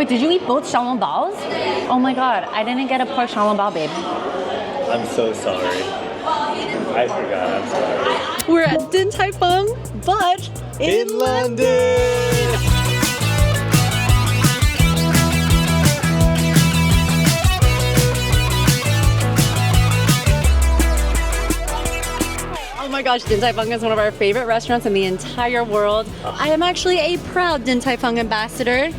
Wait, did you eat both xiaolongbao? Oh my god, I didn't get a pork xiaolongbao, babe. I'm so sorry. I forgot, I'm sorry. We're at Din Tai Fung, but In London! oh my gosh, Din Tai Fung is one of our favorite restaurants in the entire world. I am actually a proud Din Tai Fung ambassador.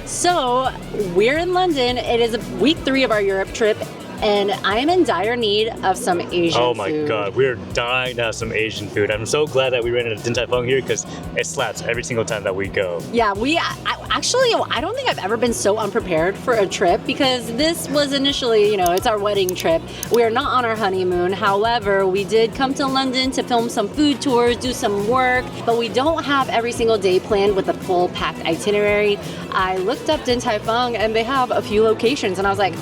So, we're in London. It is week 3 of our Europe trip, and I am in dire need of some Asian food. Oh my god, we're dying to have some Asian food. I'm so glad that we ran into Din Tai Fung here because it slaps every single time that we go. Yeah, I don't think I've ever been so unprepared for a trip because this was initially, you know, it's our wedding trip. We are not on our honeymoon. However, we did come to London to film some food tours, do some work, but we don't have every single day planned with a full packed itinerary. I looked up Din Tai Fung and they have a few locations and I was like,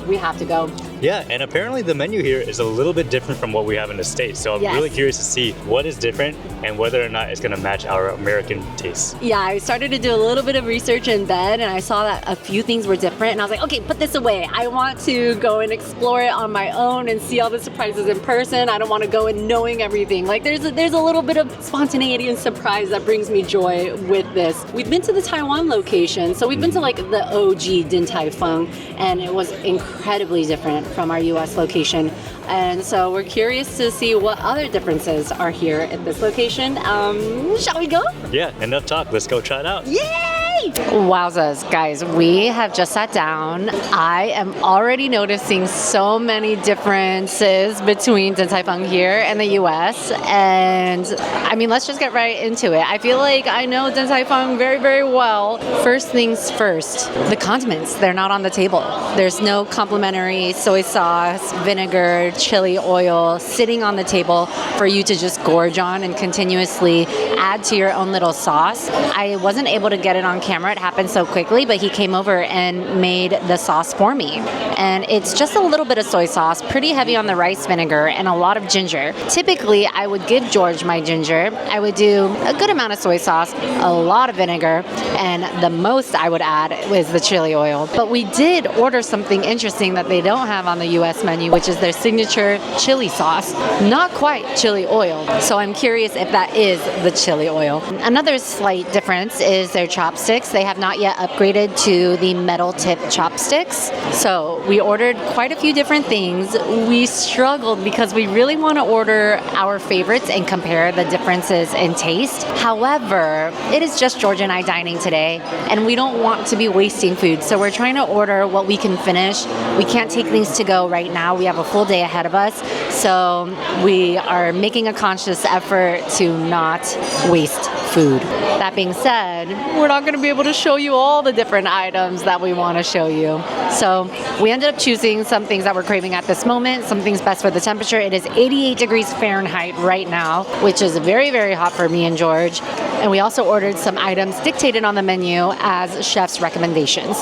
we have to go. Yeah, and apparently the menu here is a little bit different from what we have in the States. So I'm really curious to see what is different and whether or not it's gonna match our American tastes. Yeah, I started to do a little bit of research in bed and I saw that a few things were different and I was like, okay, put this away. I want to go and explore it on my own and see all the surprises in person. I don't want to go in knowing everything. Like there's a little bit of spontaneity and surprise that brings me joy with this. We've been to the Taiwan location, so we've been to like the OG Din Tai Fung and it was incredibly different from our US location. And so we're curious to see what other differences are here at this location. Shall we go? Yeah, enough talk. Let's go try it out. Yay! Wowzas, guys, we have just sat down. I am already noticing so many differences between Din Tai Fung here and the US. And I mean, let's just get right into it. I feel like I know Din Tai Fung very, very well. First things first, the condiments, they're not on the table. There's no complimentary soy sauce, vinegar, chili oil sitting on the table for you to just gorge on and continuously add to your own little sauce. I wasn't able to get it on camera. It happened so quickly, but he came over and made the sauce for me. And it's just a little bit of soy sauce, pretty heavy on the rice vinegar, and a lot of ginger. Typically, I would give George my ginger. I would do a good amount of soy sauce, a lot of vinegar, and the most I would add was the chili oil. But we did order something interesting that they don't have on the US menu, which is their signature chili sauce. Not quite chili oil. So I'm curious if that is the chili oil. Another slight difference is their chopsticks. They have not yet upgraded to the metal tip chopsticks. So we ordered quite a few different things. We struggled because we really want to order our favorites and compare the differences in taste. However, it is just George and I dining today, and we don't want to be wasting food. So we're trying to order what we can finish. We can't take things to go right now. We have a full day ahead of us. So we are making a conscious effort to not waste food. That being said, we're not going to be able to show you all the different items that we want to show you. So we ended up choosing some things that we're craving at this moment, some things best for the temperature. It is 88 degrees Fahrenheit right now, which is very, very hot for me and George. And we also ordered some items dictated on the menu as chef's recommendations.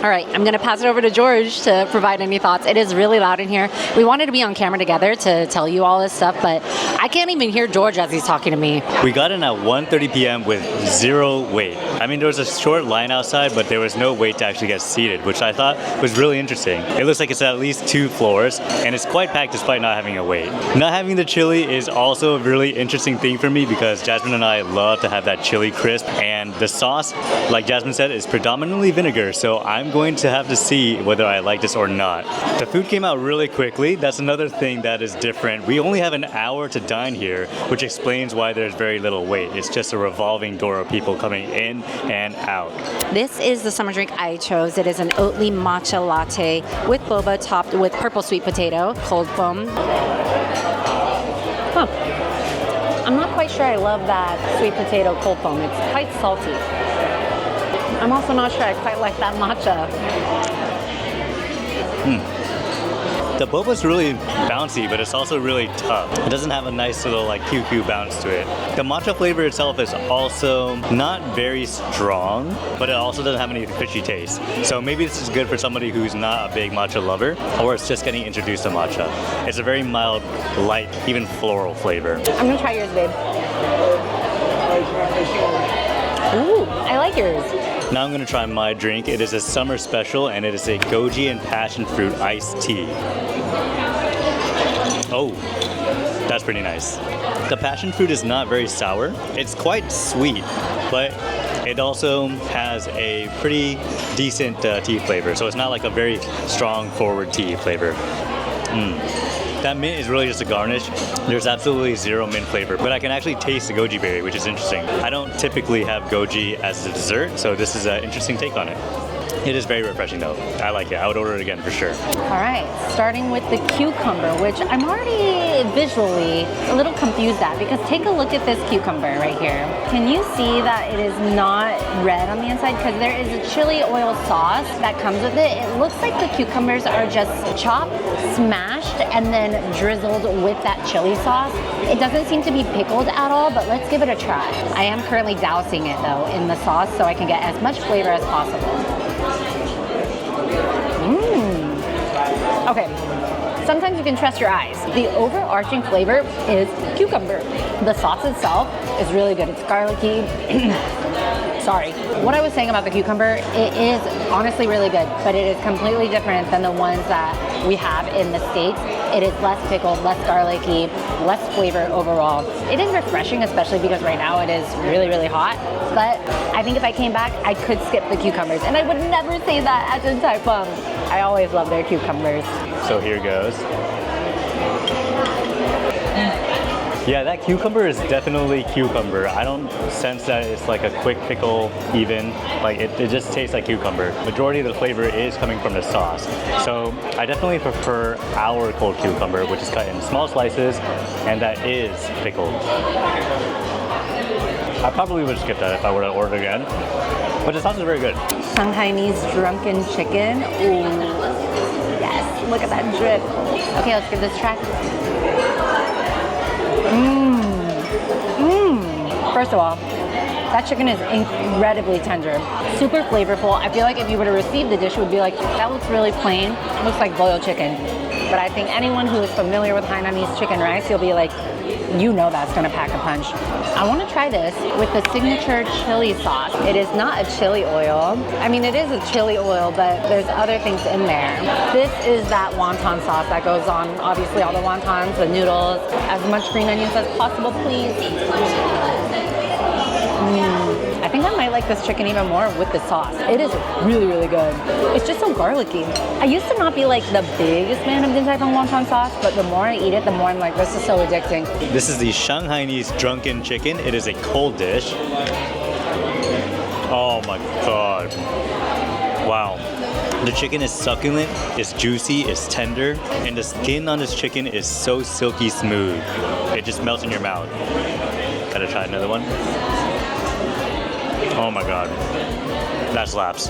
All right, I'm going to pass it over to George to provide any thoughts. It is really loud in here. We wanted to be on camera together to tell you all this stuff, but I can't even hear George as he's talking to me. We got in at 1:30 p.m. with 0 wait. I mean, there was a short line outside, but there was no wait to actually get seated, which I thought was really interesting. It looks like it's at least 2 floors, and it's quite packed despite not having a wait. Not having the chili is also a really interesting thing for me because Jasmine and I love to have that chili crisp, and the sauce, like Jasmine said, is predominantly vinegar, so I'm going to have to see whether I like this or not. The food came out really quickly. That's another thing that is different. We only have an hour to dine here, which explains why there's very little wait. It's just a revolving door of people coming in and out. This is the summer drink I chose. It is an Oatly matcha latte with boba topped with purple sweet potato, cold foam. Huh. I'm not quite sure I love that sweet potato cold foam. It's quite salty. I'm also not sure I quite like that matcha. The boba's really bouncy, but it's also really tough. It doesn't have a nice little like QQ bounce to it. The matcha flavor itself is also not very strong, but it also doesn't have any fishy taste. So maybe this is good for somebody who's not a big matcha lover, or is just getting introduced to matcha. It's a very mild, light, even floral flavor. I'm gonna try yours, babe. Ooh, I like yours. Now I'm gonna try my drink. It is a summer special and it is a goji and passion fruit iced tea. Oh, that's pretty nice. The passion fruit is not very sour. It's quite sweet, but it also has a pretty decent tea flavor. So it's not like a very strong forward tea flavor. That mint is really just a garnish. There's absolutely zero mint flavor, but I can actually taste the goji berry, which is interesting. I don't typically have goji as a dessert, so this is an interesting take on it. It is very refreshing though. I like it. I would order it again for sure. All right, starting with the cucumber, which I'm already visually a little confused at because take a look at this cucumber right here. Can you see that it is not red on the inside? Because there is a chili oil sauce that comes with it. It looks like the cucumbers are just chopped, smashed, and then drizzled with that chili sauce. It doesn't seem to be pickled at all, but let's give it a try. I am currently dousing it though in the sauce so I can get as much flavor as possible. Okay, sometimes you can trust your eyes. The overarching flavor is cucumber. The sauce itself is really good. It's garlicky. Sorry. What I was saying about the cucumber, it is honestly really good, but it is completely different than the ones that we have in the States. It is less pickled, less garlicky, less flavor overall. It is refreshing, especially because right now it is really, really hot. But I think if I came back, I could skip the cucumbers. And I would never say that at Din Tai Fung. I always love their cucumbers. So here goes. Yeah, that cucumber is definitely cucumber. I don't sense that it's like a quick pickle even. Like it just tastes like cucumber. Majority of the flavor is coming from the sauce. So I definitely prefer our cold cucumber, which is cut in small slices and that is pickled. I probably would skip that if I were to order again. But the sauce is very good. Shanghainese drunken chicken. Ooh, yes, look at that drip. Okay, let's give this a try. First of all, that chicken is incredibly tender, super flavorful. I feel like if you were to receive the dish, it would be like, that looks really plain. It looks like boiled chicken. But I think anyone who is familiar with Hainanese chicken rice, you'll be like, you know that's gonna pack a punch. I wanna try this with the signature chili sauce. It is not a chili oil. I mean, it is a chili oil, but there's other things in there. This is that wonton sauce that goes on, obviously, all the wontons, the noodles. As much green onions as possible, please. I think I might like this chicken even more with the sauce. It is really, really good. It's just so garlicky. I used to not be like the biggest fan of Din Tai Fung wonton sauce, but the more I eat it, the more I'm like, this is so addicting. This is the Shanghainese drunken chicken. It is a cold dish. Oh my god. Wow. The chicken is succulent, it's juicy, it's tender, and the skin on this chicken is so silky smooth. It just melts in your mouth. Gotta try another one. Oh my god, that slaps.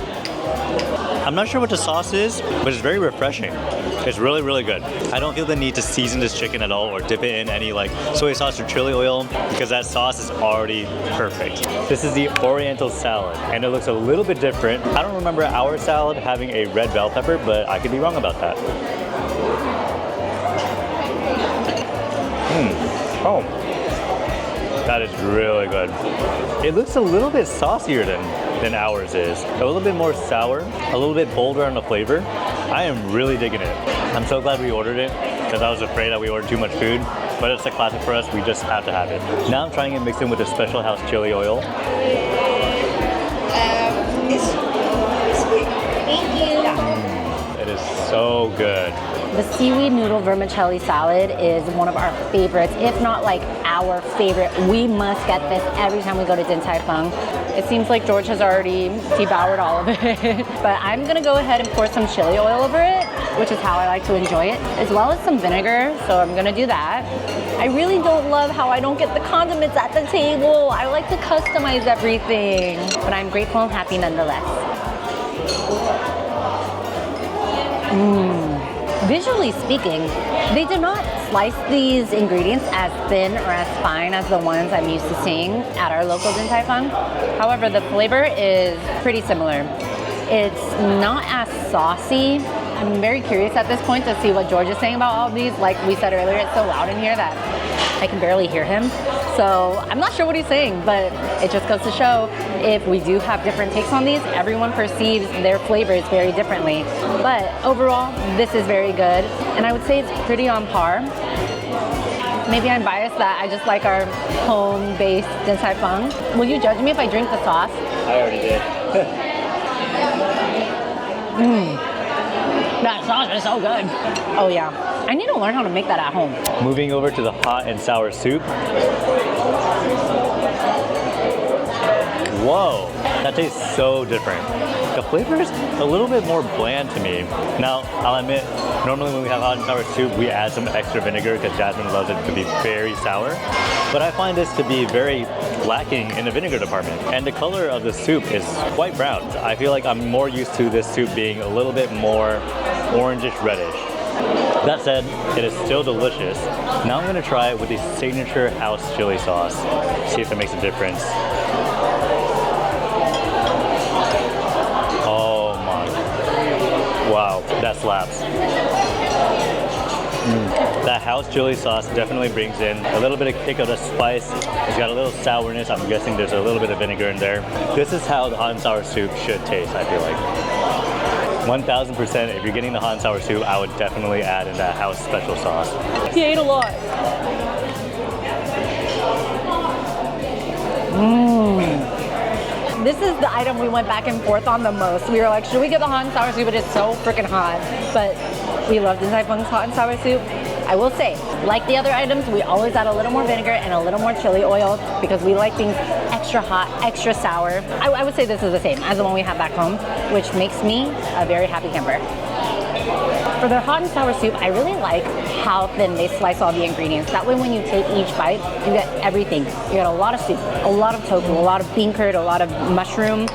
I'm not sure what the sauce is, but it's very refreshing. It's really, really good. I don't feel the need to season this chicken at all or dip it in any like soy sauce or chili oil because that sauce is already perfect. This is the Oriental salad and it looks a little bit different. I don't remember our salad having a red bell pepper, but I could be wrong about that. Oh. That is really good. It looks a little bit saucier than ours is. A little bit more sour, a little bit bolder on the flavor. I am really digging it. I'm so glad we ordered it because I was afraid that we ordered too much food, but it's a classic for us. We just have to have it. Now I'm trying it mixed in with a Special House chili oil. Thank you. It is so good. The seaweed noodle vermicelli salad is one of our favorites, if not like our favorite. We must get this every time we go to Din Tai Fung. It seems like George has already devoured all of it. But I'm gonna go ahead and pour some chili oil over it, which is how I like to enjoy it, as well as some vinegar, so I'm gonna do that. I really don't love how I don't get the condiments at the table. I like to customize everything, but I'm grateful and happy nonetheless. Visually speaking, they do not slice these ingredients as thin or as fine as the ones I'm used to seeing at our local Din Tai Fung. However, the flavor is pretty similar. It's not as saucy. I'm very curious at this point to see what George is saying about all of these. Like we said earlier, it's so loud in here that I can barely hear him. So I'm not sure what he's saying, but it just goes to show if we do have different takes on these, everyone perceives their flavors very differently. But overall, this is very good. And I would say it's pretty on par. Maybe I'm biased that I just like our home-based Din Tai Fung. Will you judge me if I drink the sauce? I already did. That sauce is so good. Oh yeah. I need to learn how to make that at home. Moving over to the hot and sour soup. Whoa, that tastes so different. The flavor is a little bit more bland to me. Now, I'll admit, normally when we have hot and sour soup, we add some extra vinegar because Jasmine loves it to be very sour. But I find this to be very lacking in the vinegar department. And the color of the soup is quite brown. I feel like I'm more used to this soup being a little bit more orangish reddish. That said, it is still delicious. Now I'm gonna try it with the signature house chili sauce. See if it makes a difference. Oh my. Wow, that slaps. That house chili sauce definitely brings in a little bit of kick of the spice. It's got a little sourness. I'm guessing there's a little bit of vinegar in there. This is how the hot and sour soup should taste, I feel like. 1000%, if you're getting the hot and sour soup, I would definitely add in that house special sauce. He ate a lot. This is the item we went back and forth on the most. We were like, should we get the hot and sour soup? But it's so freaking hot. But we love Din Tai Fung's hot and sour soup. I will say, like the other items, we always add a little more vinegar and a little more chili oil because we like things extra hot, extra sour. I would say this is the same as the one we have back home, which makes me a very happy camper. For their hot and sour soup, I really like how thin they slice all the ingredients. That way when you take each bite, you get everything. You get a lot of soup, a lot of tofu, a lot of bean curd, a lot of mushroom.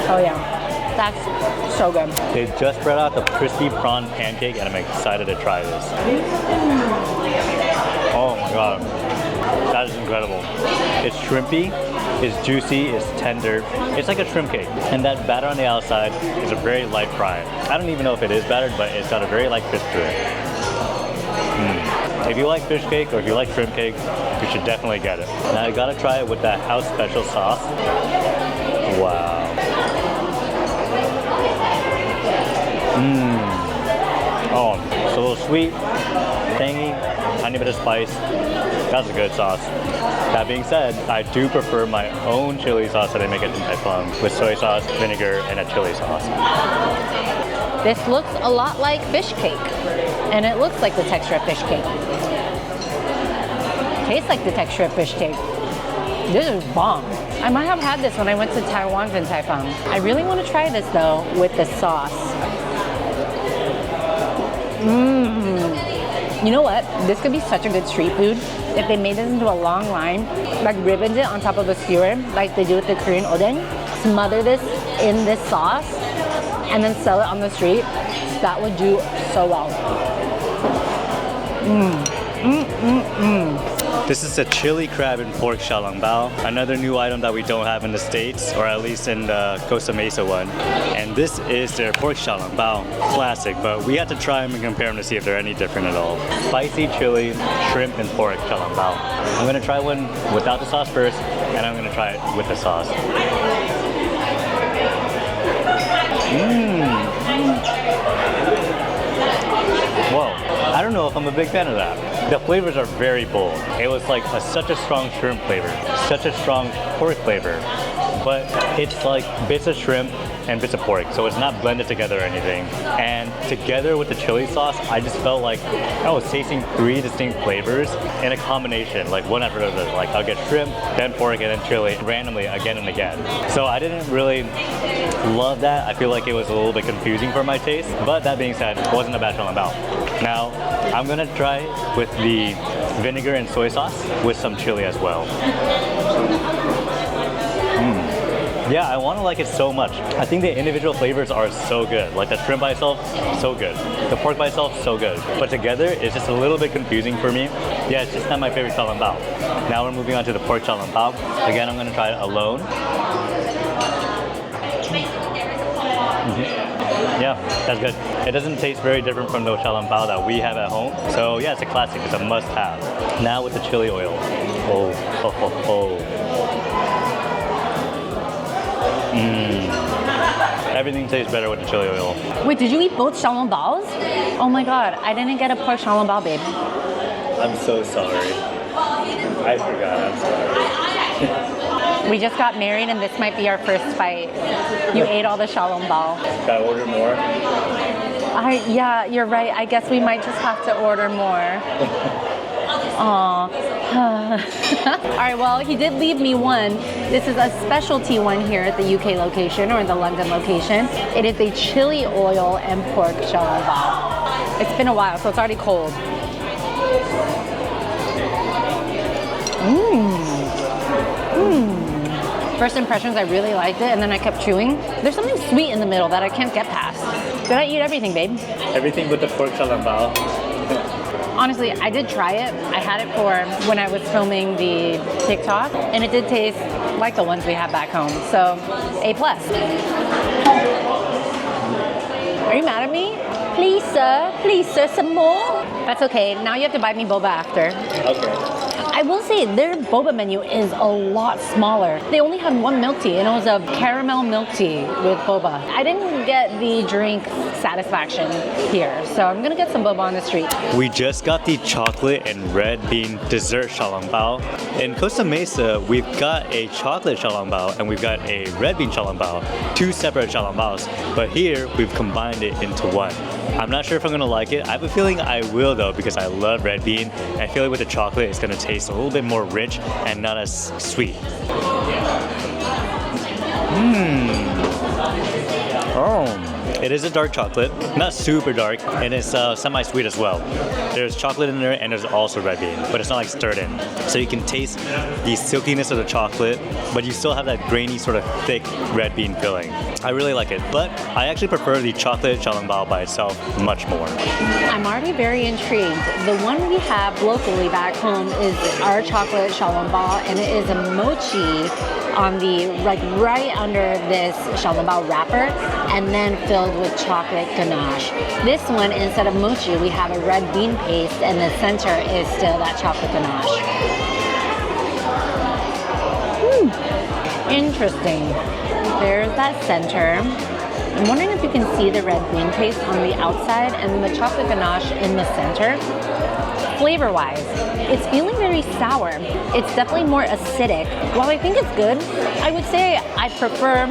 Oh yeah, that's so good. They just brought out the crispy prawn pancake and I'm excited to try this. Oh my god, that is incredible. It's shrimpy, it's juicy, it's tender. It's like a shrimp cake. And that batter on the outside is a very light fry. I don't even know if it is battered, but it's got a very light crisp to it. If you like fish cake or if you like shrimp cake, you should definitely get it. Now I gotta try it with that house special sauce. Wow. Oh, it's a little sweet, tangy, tiny bit of spice. That's a good sauce. That being said, I do prefer my own chili sauce that I make at Din Tai Fung with soy sauce, vinegar, and a chili sauce. This looks a lot like fish cake, and it looks like the texture of fish cake. Tastes like the texture of fish cake. This is bomb. I might have had this when I went to Taiwan Din Tai Fung. I really want to try this though with the sauce. You know what? This could be such a good street food if they made this into a long line, like ribboned it on top of a skewer, like they do with the Korean oden, smother this in this sauce, and then sell it on the street. That would do so well. This is a chili crab and pork xiaolongbao, another new item that we don't have in the States, or at least in the Costa Mesa one. And this is their pork xiaolongbao, classic, but we had to try them and compare them to see if they're any different at all. Spicy chili, shrimp, and pork xiaolongbao. I'm gonna try one without the sauce first, and I'm gonna try it with the sauce. Whoa, I don't know if I'm a big fan of that. The flavors are very bold. It was like such a strong shrimp flavor, such a strong pork flavor, but it's like bits of shrimp and bits of pork, so it's not blended together or anything. And together with the chili sauce, I just felt like I was tasting 3 distinct flavors in a combination, like one after another. Like I'll get shrimp, then pork, and then chili randomly again and again. So I didn't really love that. I feel like it was a little bit confusing for my taste, but that being said, it wasn't a bad xiaolongbao. Now, I'm gonna try with the vinegar and soy sauce with some chili as well. Yeah, I want to like it so much. I think the individual flavors are so good. Like the shrimp by itself, so good. The pork by itself, so good. But together, it's just a little bit confusing for me. Yeah, it's just not my favorite xiaolongbao. Now we're moving on to the pork xiaolongbao. Again, I'm gonna try it alone. Yeah, that's good. It doesn't taste very different from the xiaolongbao that we have at home. So yeah, it's a classic. It's a must-have. Now with the chili oil. Oh. Everything tastes better with the chili oil. Wait, did you eat both xiaolongbaos? Oh my god, I didn't get a pork xiaolongbao, babe. I'm so sorry. I forgot, I'm sorry. We just got married and this might be our first fight. You ate all the xiaolongbao. Should I order more? Yeah, you're right. I guess we might just have to order more. Aww. All right, well, he did leave me one. This is a specialty one here at the UK location or the London location. It is a chili oil and pork xiaolongbao. It's been a while, so it's already cold. First impressions, I really liked it, and then I kept chewing. There's something sweet in the middle that I can't get past. Did I eat everything, babe? Everything but the pork xiaolongbao. Honestly, I did try it. I had it for when I was filming the TikTok, and it did taste like the ones we have back home. So, A+. Are you mad at me? Please sir, some more? That's okay. Now you have to buy me boba after. Okay. I will say their boba menu is a lot smaller. They only had one milk tea, and it was a caramel milk tea with boba. I didn't get the drink satisfaction here, so I'm gonna get some boba on the street. We just got the chocolate and red bean dessert xiaolongbao. In Costa Mesa, we've got a chocolate xiaolongbao and we've got a red bean xiaolongbao, two separate xiaolongbaos. But here, we've combined it into one. I'm not sure if I'm gonna like it. I have a feeling I will though, because I love red bean. I feel like with the chocolate, it's gonna taste a little bit more rich and not as sweet. Oh. It is a dark chocolate, not super dark, and it's semi-sweet as well. There's chocolate in there and there's also red bean, but it's not like stirred in. So you can taste the silkiness of the chocolate, but you still have that grainy sort of thick red bean filling. I really like it, but I actually prefer the chocolate xiaolongbao by itself much more. I'm already very intrigued. The one we have locally back home is our chocolate xiaolongbao, and it is a mochi on the, like right under this xiaolongbao wrapper, and then filled with chocolate ganache. This one, instead of mochi, we have a red bean paste, and the center is still that chocolate ganache. Interesting. There's that center. I'm wondering if you can see the red bean paste on the outside and the chocolate ganache in the center. Flavor-wise, it's feeling very sour. It's definitely more acidic. While I think it's good, I would say I prefer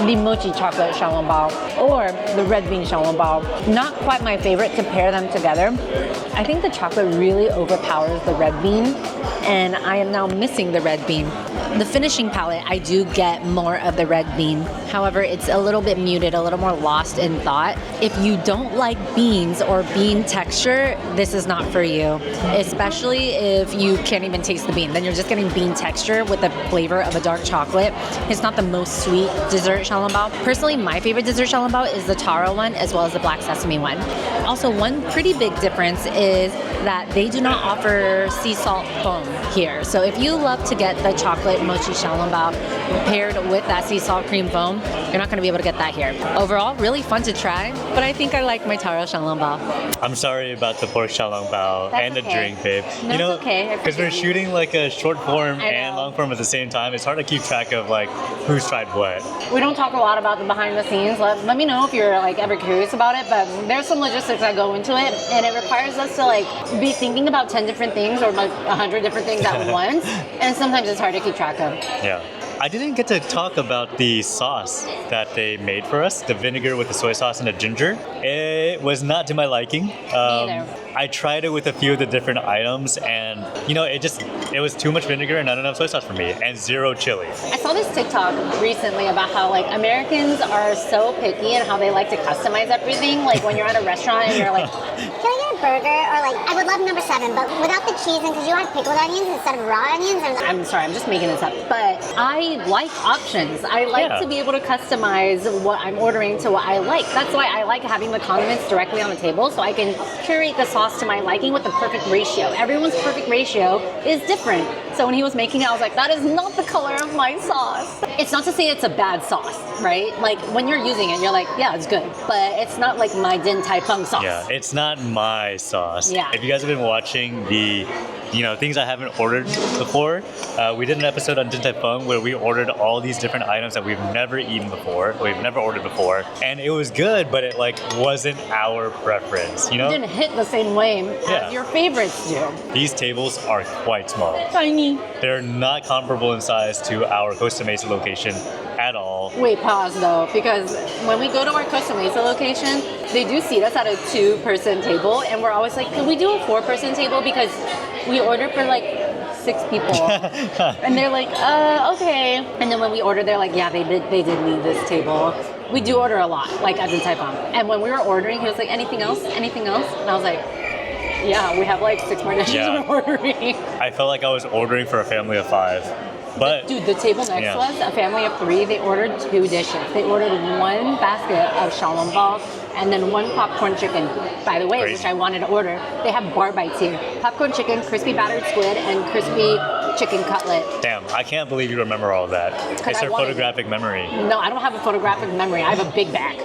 the mochi chocolate xiaolongbao or the red bean xiaolongbao. Not quite my favorite to pair them together. I think the chocolate really overpowers the red bean, and I am now missing the red bean. The finishing palette, I do get more of the red bean. However, it's a little bit muted, a little more lost in thought. If you don't like beans or bean texture, this is not for you. Especially if you can't even taste the bean. Then you're just getting bean texture with the flavor of a dark chocolate. It's not the most sweet dessert xiaolongbao. Personally, my favorite dessert xiaolongbao is the taro one as well as the black sesame one. Also, one pretty big difference is that they do not offer sea salt foam here. So if you love to get the chocolate mochi xiaolongbao paired with that sea salt cream foam, you're not going to be able to get that here. Overall, really fun to try, but I think I like my taro xiaolongbao. I'm sorry about the pork xiaolongbao and the drink, babe. No, you know, it's okay. Because we're shooting like a short form and long form at the same time, it's hard to keep track of like who's tried what. We don't talk a lot about the behind the scenes. Let me know if you're like ever curious about it, but there's some logistics that go into it, and it requires us to like be thinking about 10 different things or like 100 different things at once, and sometimes it's hard to keep track of. Yeah. I didn't get to talk about the sauce that they made for us, the vinegar with the soy sauce and the ginger. It was not to my liking. I tried it with a few of the different items, and you know, it was too much vinegar and not enough soy sauce for me, and zero chili. I saw this TikTok recently about how like Americans are so picky and how they like to customize everything. Like when you're at a restaurant and you're like, can I get a burger? Or like, I would love number 7, but without the cheese, and because you want pickled onions instead of raw onions. I'm sorry, I'm just making this up, but I like options. I like to be able to customize what I'm ordering to what I like. That's why I like having the condiments directly on the table, so I can curate the sauce to my liking with the perfect ratio. Everyone's perfect ratio is different. So when he was making it, I was like, that is not the color of my sauce. It's not to say it's a bad sauce, right? Like when you're using it, you're like, yeah, it's good, but it's not like my Din Tai Fung sauce. Yeah, it's not my nice sauce. Yeah. If you guys have been watching the, things I haven't ordered before, we did an episode on Din Tai Fung where we ordered all these different items that we've never eaten before, we've never ordered before, and it was good, but it like wasn't our preference, It didn't hit the same way Yeah. as your favorites do. These tables are quite small. Tiny. They're not comparable in size to our Costa Mesa location at all. Wait, pause though, because when we go to our Costa Mesa location, they do seat us at a 2-person table, and we're always like, can we do a 4-person table? Because we order for like 6 people. And they're like, okay. And then when we order, they're like, yeah, they did need this table. We do order a lot, like at Din Tai Fung. And when we were ordering, he was like, anything else? Anything else? And I was like, yeah, we have like 6 more dishes Yeah. we're ordering. I felt like I was ordering for a family of 5. But Dude, the table next to us, a family of 3, they ordered 2 dishes. They ordered 1 basket of xiaolongbao and then 1 popcorn chicken. By the way, Crazy. which I wanted to order, they have bar bites here. Popcorn chicken, crispy battered squid, and crispy chicken cutlet. damn, I can't believe you remember all of that. It's I her wanted photographic memory. No, I don't have a photographic memory. I have a big bag.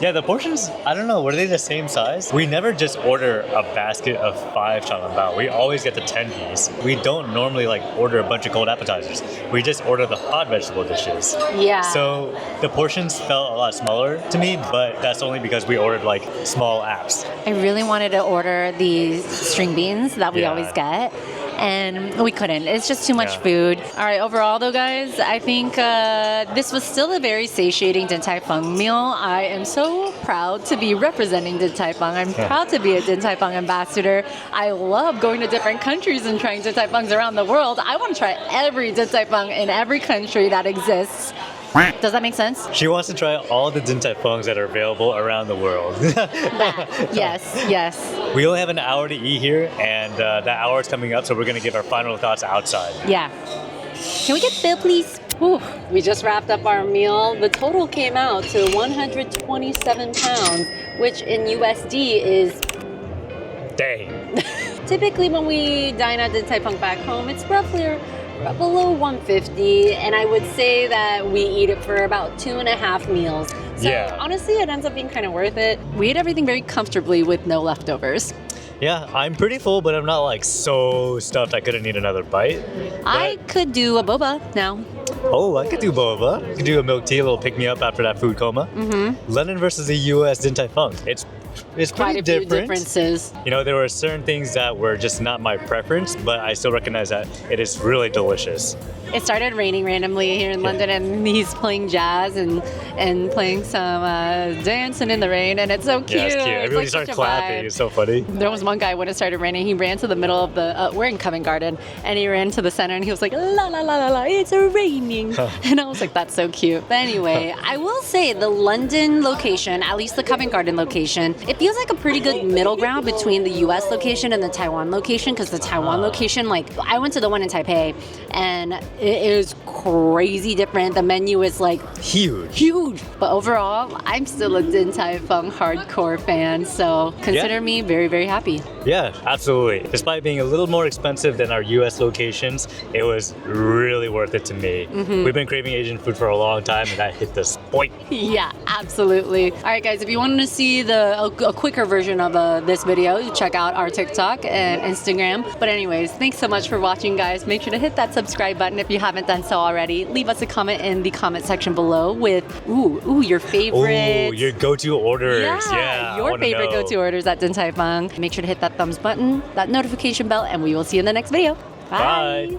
Yeah, the portions, I don't know, were they the same size? We never just order a basket of 5 xiaolongbao. We always get the 10 piece. We don't normally like order a bunch of cold appetizers. We just order the hot vegetable dishes. Yeah. So the portions felt a lot smaller to me, but that's only because we ordered like small apps. I really wanted to order the string beans that we Yeah. always get, and we couldn't. It's just too much Yeah. food. All right, overall though, guys, I think this was still a very satiating Din Tai Fung meal. I am so proud to be representing Din Tai Fung. I'm proud to be a Din Tai Fung ambassador. I love going to different countries and trying Din Tai Fungs around the world. I want to try every Din Tai Fung in every country that exists. Does that make sense? She wants to try all the Din Tai Fungs that are available around the world. Yes. We only have an hour to eat here, and that hour is coming up, so we're going to give our final thoughts outside. Yeah. Can we get Bill, please? Whew. We just wrapped up our meal. The total came out to 127 pounds, which in USD is... Dang. Typically when we dine at Din Tai Fung back home, it's roughly below 150, and I would say that we eat it for about 2.5 meals. So Yeah. honestly, it ends up being kind of worth it. We ate everything very comfortably with no leftovers. Yeah, I'm pretty full, but I'm not like so stuffed I couldn't eat another bite. I could do a boba now. Oh, I could do boba. I could do a milk tea, a little pick me up after that food coma. Mm-hmm. London versus the US Din Tai Fung. It's Quite pretty a few different. differences. There were certain things that were just not my preference, but I still recognize that it is really delicious. It started raining randomly here in London, and he's playing jazz and playing some dancing in the rain, and it's so cute. Yeah, it's cute. It's Everybody like started such a clapping. vibe. It's so funny. There was one guy when it started raining, he ran to the middle of the, we're in Covent Garden, and he ran to the center and he was like, la la la la la, it's raining. And I was like, that's so cute. But anyway, I will say the London location, at least the Covent Garden location, it feels like a pretty good middle ground between the US location and the Taiwan location, because the Taiwan location, like, I went to the one in Taipei, and it is crazy different. The menu is like huge. But overall, I'm still a Din Tai Fung hardcore fan, so consider me very, very happy. Yeah, absolutely. Despite being a little more expensive than our US locations, it was really worth it to me. Mm-hmm. We've been craving Asian food for a long time, and that hit the spot. Yeah, absolutely. All right, guys, if you wanted to see a quicker version of this video, you check out our TikTok and Instagram. But anyways, thanks so much for watching, guys. Make sure to hit that subscribe button if you haven't done so already. Leave us a comment in the comment section below with, your favorite. Ooh, your go-to orders. Yeah, I your wanna favorite know. go-to orders at Din Tai Fung. Make sure to hit that thumbs button, that notification bell, and we will see you in the next video. Bye.